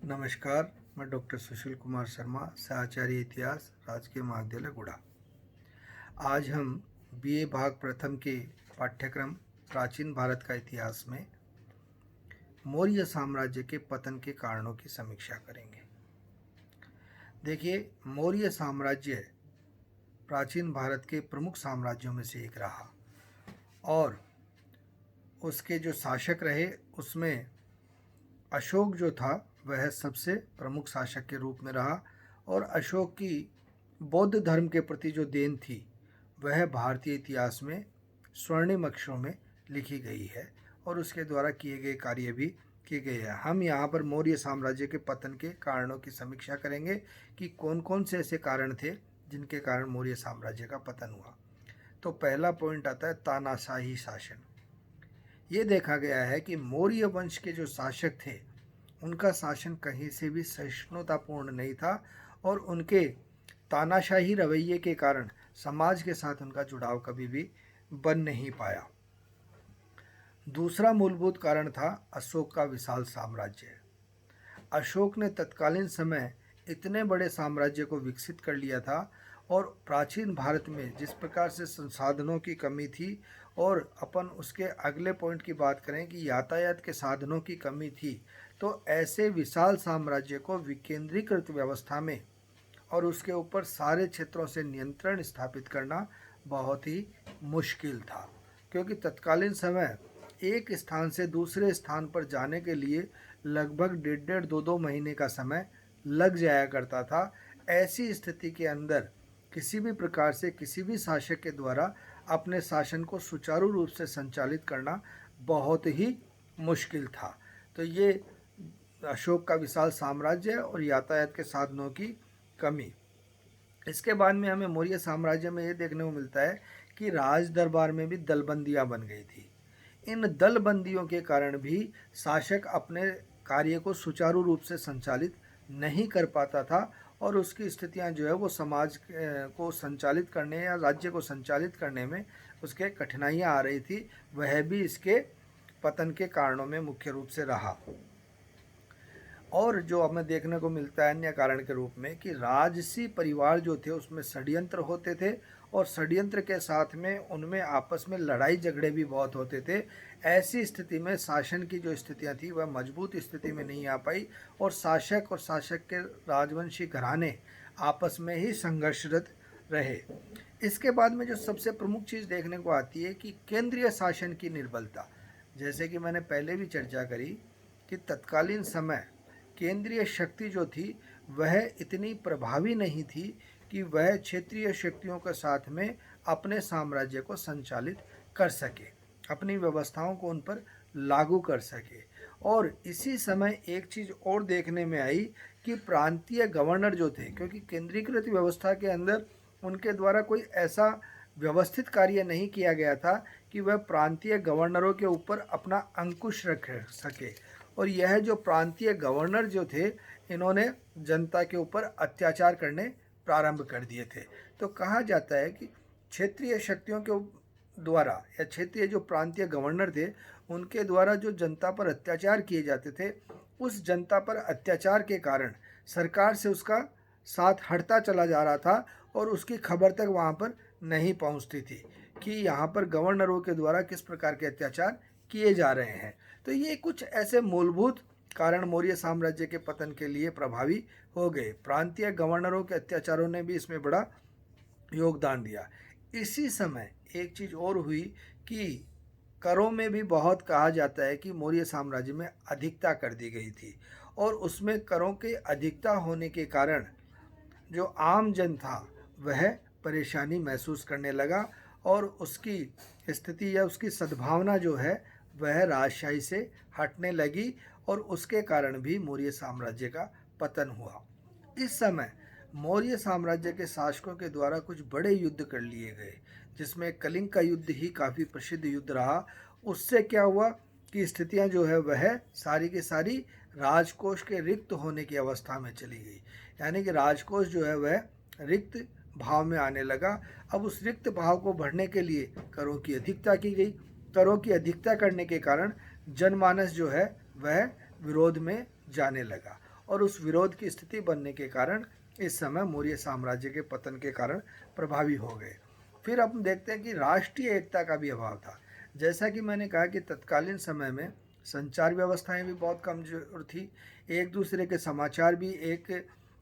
नमस्कार। मैं डॉक्टर सुशील कुमार शर्मा, सहआचार्य इतिहास, राजकीय महाविद्यालय गुड़ा। आज हम बीए भाग प्रथम के पाठ्यक्रम प्राचीन भारत का इतिहास में मौर्य साम्राज्य के पतन के कारणों की समीक्षा करेंगे। देखिए, मौर्य साम्राज्य प्राचीन भारत के प्रमुख साम्राज्यों में से एक रहा और उसके जो शासक रहे उसमें अशोक जो था वह सबसे प्रमुख शासक के रूप में रहा और अशोक की बौद्ध धर्म के प्रति जो देन थी वह भारतीय इतिहास में स्वर्णिम अक्षरों में लिखी गई है और उसके द्वारा किए गए कार्य भी किए गए हैं। हम यहाँ पर मौर्य साम्राज्य के पतन के कारणों की समीक्षा करेंगे कि कौन कौन से ऐसे कारण थे जिनके कारण मौर्य साम्राज्य का पतन हुआ। तो पहला पॉइंट आता है तानाशाही शासन। ये देखा गया है कि मौर्य वंश के जो शासक थे उनका शासन कहीं से भी सहिष्णुतापूर्ण नहीं था और उनके तानाशाही रवैये के कारण समाज के साथ उनका जुड़ाव कभी भी बन नहीं पाया। दूसरा मूलभूत कारण था अशोक का विशाल साम्राज्य। अशोक ने तत्कालीन समय इतने बड़े साम्राज्य को विकसित कर लिया था और प्राचीन भारत में जिस प्रकार से संसाधनों की कमी थी और अपन उसके अगले पॉइंट की बात करें कि यातायात के साधनों की कमी थी, तो ऐसे विशाल साम्राज्य को विकेंद्रीकृत व्यवस्था में और उसके ऊपर सारे क्षेत्रों से नियंत्रण स्थापित करना बहुत ही मुश्किल था, क्योंकि तत्कालीन समय एक स्थान से दूसरे स्थान पर जाने के लिए लगभग डेढ़ दो महीने का समय लग जाया करता था। ऐसी स्थिति के अंदर किसी भी प्रकार से किसी भी शासक के द्वारा अपने शासन को सुचारू रूप से संचालित करना बहुत ही मुश्किल था। तो ये अशोक का विशाल साम्राज्य और यातायात के साधनों की कमी। इसके बाद में हमें मौर्य साम्राज्य में ये देखने को मिलता है कि राज दरबार में भी दलबंदियां बन गई थी। इन दलबंदियों के कारण भी शासक अपने कार्य को सुचारू रूप से संचालित नहीं कर पाता था और उसकी स्थितियां जो है वो समाज को संचालित करने या राज्य को संचालित करने में उसके कठिनाइयां आ रही थी। वह भी इसके पतन के कारणों में मुख्य रूप से रहा। और जो हमें देखने को मिलता है अन्य कारण के रूप में कि राजसी परिवार जो थे उसमें षड्यंत्र होते थे और षड्यंत्र के साथ में उनमें आपस में लड़ाई झगड़े भी बहुत होते थे। ऐसी स्थिति में शासन की जो स्थितियां थी वह मजबूत स्थिति में नहीं आ पाई और शासक के राजवंशी घराने आपस में ही संघर्षरत रहे। इसके बाद में जो सबसे प्रमुख चीज़ देखने को आती है कि केंद्रीय शासन की निर्बलता। जैसे कि मैंने पहले भी चर्चा करी कि तत्कालीन समय केंद्रीय शक्ति जो थी वह इतनी प्रभावी नहीं थी कि वह क्षेत्रीय शक्तियों के साथ में अपने साम्राज्य को संचालित कर सके, अपनी व्यवस्थाओं को उन पर लागू कर सके। और इसी समय एक चीज़ और देखने में आई कि प्रांतीय गवर्नर जो थे, क्योंकि केंद्रीकृत व्यवस्था के अंदर उनके द्वारा कोई ऐसा व्यवस्थित कार्य नहीं किया गया था कि वह प्रांतीय गवर्नरों के ऊपर अपना अंकुश रख सके। और यह जो प्रांतीय गवर्नर जो थे इन्होंने जनता के ऊपर अत्याचार करने प्रारंभ कर दिए थे। तो कहा जाता है कि क्षेत्रीय शक्तियों के द्वारा या क्षेत्रीय जो प्रांतीय गवर्नर थे उनके द्वारा जो जनता पर अत्याचार किए जाते थे, उस जनता पर अत्याचार के कारण सरकार से उसका साथ हटता चला जा रहा था और उसकी खबर तक वहाँ पर नहीं पहुँचती थी कि यहाँ पर गवर्नरों के द्वारा किस प्रकार के अत्याचार किए जा रहे हैं। तो ये कुछ ऐसे मूलभूत कारण मौर्य साम्राज्य के पतन के लिए प्रभावी हो गए। प्रांतीय गवर्नरों के अत्याचारों ने भी इसमें बड़ा योगदान दिया। इसी समय एक चीज़ और हुई कि करों में भी बहुत कहा जाता है कि मौर्य साम्राज्य में अधिकता कर दी गई थी और उसमें करों के अधिकता होने के कारण जो आम जन था वह परेशानी महसूस करने लगा और उसकी स्थिति या उसकी सद्भावना जो है वह राजशाही से हटने लगी और उसके कारण भी मौर्य साम्राज्य का पतन हुआ। इस समय मौर्य साम्राज्य के शासकों के द्वारा कुछ बड़े युद्ध कर लिए गए, जिसमें कलिंग का युद्ध ही काफ़ी प्रसिद्ध युद्ध रहा। उससे क्या हुआ कि स्थितियां जो है वह सारी की सारी राजकोष के रिक्त होने की अवस्था में चली गई, यानी कि राजकोष जो है वह रिक्त भाव में आने लगा। अब उस रिक्त भाव को भरने के लिए करों की अधिकता की गई। करों की अधिकता करने के कारण जनमानस जो है वह विरोध में जाने लगा और उस विरोध की स्थिति बनने के कारण इस समय मौर्य साम्राज्य के पतन के कारण प्रभावी हो गए। फिर हम देखते हैं कि राष्ट्रीय एकता का भी अभाव था। जैसा कि मैंने कहा कि तत्कालीन समय में संचार व्यवस्थाएं भी बहुत कमजोर थी। एक दूसरे के समाचार भी एक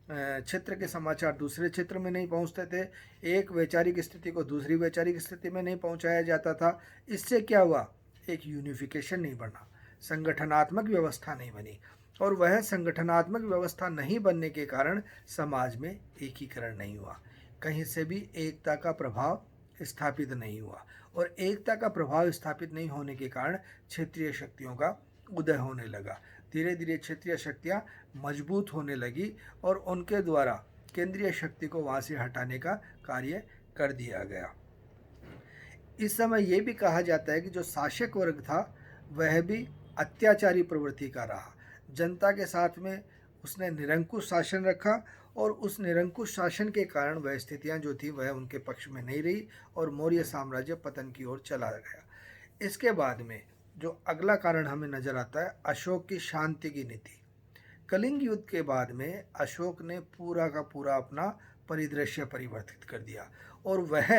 क्षेत्र के समाचार दूसरे क्षेत्र में नहीं पहुंचते थे। एक वैचारिक स्थिति को दूसरी वैचारिक स्थिति में नहीं पहुंचाया जाता था। इससे क्या हुआ, एक यूनिफिकेशन नहीं बना, संगठनात्मक व्यवस्था नहीं बनी, और वह संगठनात्मक व्यवस्था नहीं बनने के कारण समाज में एकीकरण नहीं हुआ, कहीं से भी एकता का प्रभाव स्थापित नहीं हुआ, और एकता का प्रभाव स्थापित नहीं होने के कारण क्षेत्रीय शक्तियों का उदय होने लगा। धीरे धीरे क्षेत्रीय शक्तियाँ मजबूत होने लगी और उनके द्वारा केंद्रीय शक्ति को वहाँ से हटाने का कार्य कर दिया गया। इस समय ये भी कहा जाता है कि जो शासक वर्ग था वह भी अत्याचारी प्रवृत्ति का रहा। जनता के साथ में उसने निरंकुश शासन रखा, और उस निरंकुश शासन के कारण वह स्थितियां जो थी वह उनके पक्ष में नहीं रही और मौर्य साम्राज्य पतन की ओर चला गया। इसके बाद में जो अगला कारण हमें नजर आता है, अशोक की शांति की नीति। कलिंग युद्ध के बाद में अशोक ने पूरा का पूरा अपना परिदृश्य परिवर्तित कर दिया, और वह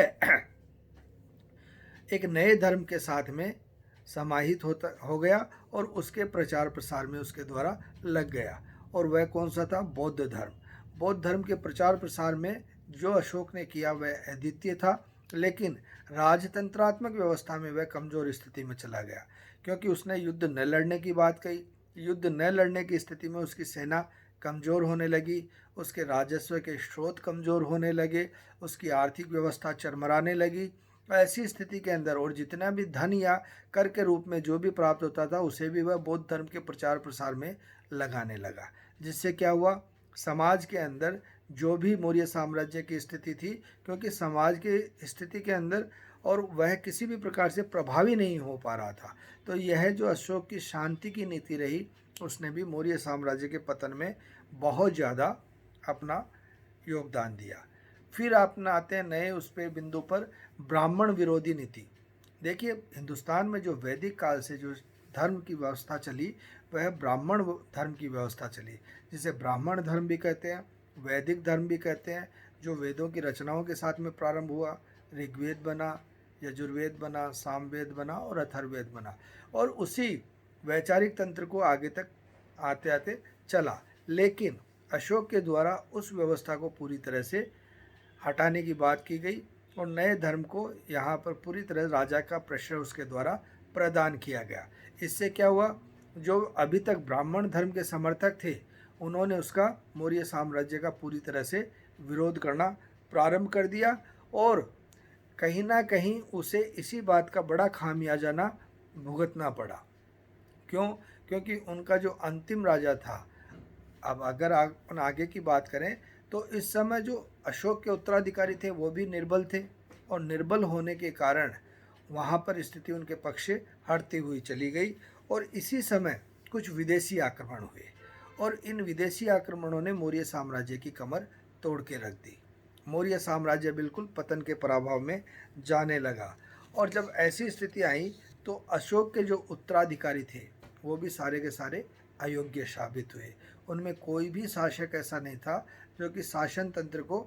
एक नए धर्म के साथ में समाहित हो गया और उसके प्रचार प्रसार में उसके द्वारा लग गया। और वह कौन सा था, बौद्ध धर्म। बौद्ध धर्म के प्रचार प्रसार में जो अशोक ने किया वह अद्वितीय था, लेकिन राजतंत्रात्मक व्यवस्था में वह कमजोर स्थिति में चला गया, क्योंकि उसने युद्ध न लड़ने की बात कही। युद्ध न लड़ने की स्थिति में उसकी सेना कमज़ोर होने लगी, उसके राजस्व के स्रोत कमज़ोर होने लगे, उसकी आर्थिक व्यवस्था चरमराने लगी। ऐसी स्थिति के अंदर और जितना भी धन या कर के रूप में जो भी प्राप्त होता था उसे भी वह बौद्ध धर्म के प्रचार प्रसार में लगाने लगा, जिससे क्या हुआ, समाज के अंदर जो भी मौर्य साम्राज्य की स्थिति थी, क्योंकि समाज की स्थिति के अंदर और वह किसी भी प्रकार से प्रभावी नहीं हो पा रहा था, तो यह जो अशोक की शांति की नीति रही उसने भी मौर्य साम्राज्य के पतन में बहुत ज़्यादा अपना योगदान दिया। फिर अपना आते हैं नए उस पे बिंदु पर, ब्राह्मण विरोधी नीति। देखिए, हिंदुस्तान में जो वैदिक काल से जो धर्म की व्यवस्था चली वह ब्राह्मण धर्म की व्यवस्था चली, जिसे ब्राह्मण धर्म भी कहते हैं, वैदिक धर्म भी कहते हैं, जो वेदों की रचनाओं के साथ में प्रारंभ हुआ। ऋग्वेद बना, यजुर्वेद बना, सामवेद बना और अथर्ववेद बना, और उसी वैचारिक तंत्र को आगे तक आते आते चला। लेकिन अशोक के द्वारा उस व्यवस्था को पूरी तरह से हटाने की बात की गई और नए धर्म को यहाँ पर पूरी तरह राजा का प्रेशर उसके द्वारा प्रदान किया गया। इससे क्या हुआ, जो अभी तक ब्राह्मण धर्म के समर्थक थे उन्होंने उसका मौर्य साम्राज्य का पूरी तरह से विरोध करना प्रारंभ कर दिया, और कहीं ना कहीं उसे इसी बात का बड़ा खामियाजा ना भुगतना पड़ा। क्यों? क्योंकि उनका जो अंतिम राजा था, अब अगर अपन आगे की बात करें तो इस समय जो अशोक के उत्तराधिकारी थे वो भी निर्बल थे, और निर्बल होने के कारण वहाँ पर स्थिति उनके पक्ष से हटती हुई चली गई। और इसी समय कुछ विदेशी आक्रमण हुए, और इन विदेशी आक्रमणों ने मौर्य साम्राज्य की कमर तोड़ के रख दी। मौर्य साम्राज्य बिल्कुल पतन के प्रभाव में जाने लगा। और जब ऐसी स्थिति आई तो अशोक के जो उत्तराधिकारी थे वो भी सारे के सारे अयोग्य साबित हुए। उनमें कोई भी शासक ऐसा नहीं था जो कि शासन तंत्र को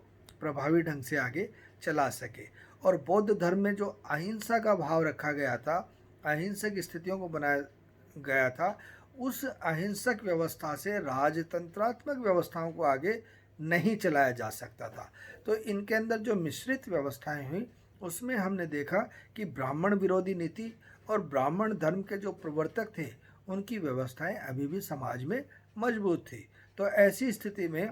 प्रभावी ढंग से आगे चला सके। और बौद्ध धर्म में जो अहिंसा का भाव रखा गया था, अहिंसक स्थितियों को बनाया गया था, उस अहिंसक व्यवस्था से राजतंत्रात्मक व्यवस्थाओं को आगे नहीं चलाया जा सकता था। तो इनके अंदर जो मिश्रित व्यवस्थाएं हुई उसमें हमने देखा कि ब्राह्मण विरोधी नीति और ब्राह्मण धर्म के जो प्रवर्तक थे उनकी व्यवस्थाएं अभी भी समाज में मजबूत थी। तो ऐसी स्थिति में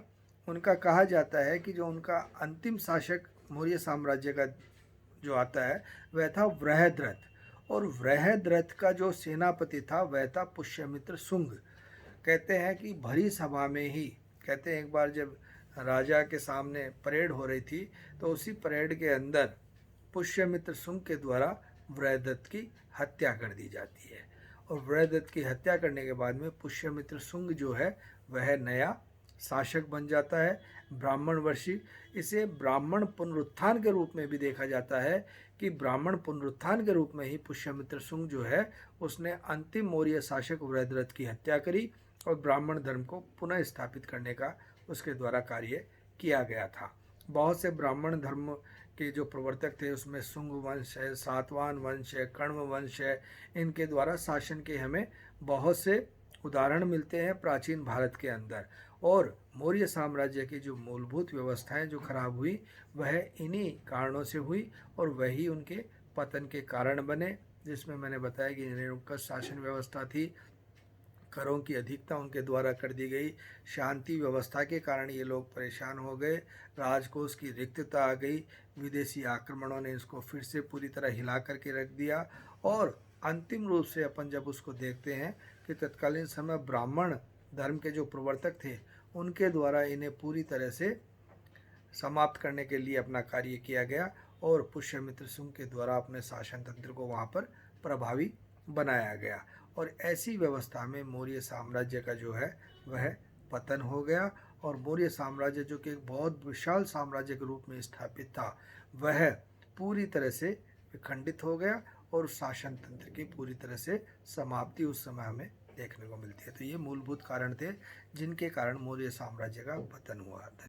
उनका कहा जाता है कि जो उनका अंतिम शासक मौर्य साम्राज्य का जो आता है वह था वृहद्रथ, और वृहद्रथ का जो सेनापति था वह था पुष्यमित्र शुंग। कहते हैं कि भरी सभा में ही, कहते हैं एक बार जब राजा के सामने परेड हो रही थी तो उसी परेड के अंदर पुष्यमित्र शुंग के द्वारा वृहद्रथ की हत्या कर दी जाती है। और वृहद्रथ की हत्या करने के बाद में पुष्यमित्र शुंग जो है वह नया शासक बन जाता है, ब्राह्मणवर्षी। इसे ब्राह्मण पुनरुत्थान के रूप में भी देखा जाता है कि ब्राह्मण पुनरुत्थान के रूप में ही पुष्यमित्र शुंग जो है उसने अंतिम मौर्य शासक वृहद्रथ की हत्या करी और ब्राह्मण धर्म को पुनः स्थापित करने का उसके द्वारा कार्य किया गया था। बहुत से ब्राह्मण धर्म के जो प्रवर्तक थे उसमें शुंग वंश है, सातवाहन वंश है, कण्व वंश है। इनके द्वारा शासन के हमें बहुत से उदाहरण मिलते हैं प्राचीन भारत के अंदर। और मौर्य साम्राज्य की जो मूलभूत व्यवस्थाएं जो खराब हुई वह इन्हीं कारणों से हुई और वही उनके पतन के कारण बने, जिसमें मैंने बताया कि निरंकुश शासन व्यवस्था थी, करों की अधिकता उनके द्वारा कर दी गई, शांति व्यवस्था के कारण ये लोग परेशान हो गए, राजकोष की रिक्तता आ गई, विदेशी आक्रमणों ने इसको फिर से पूरी तरह हिला करके रख दिया। और अंतिम रूप से अपन जब उसको देखते हैं कि तत्कालीन समय ब्राह्मण धर्म के जो प्रवर्तक थे उनके द्वारा इन्हें पूरी तरह से समाप्त करने के लिए अपना कार्य किया गया और पुष्यमित्र शुंग के द्वारा अपने शासन तंत्र को वहाँ पर प्रभावी बनाया गया। और ऐसी व्यवस्था में मौर्य साम्राज्य का जो है वह पतन हो गया और मौर्य साम्राज्य जो कि एक बहुत विशाल साम्राज्य के रूप में स्थापित था वह पूरी तरह से विखंडित हो गया और शासन तंत्र की पूरी तरह से समाप्ति उस समय हमें देखने को मिलती है। तो ये मूलभूत कारण थे जिनके कारण मौर्य साम्राज्य का पतन हुआ।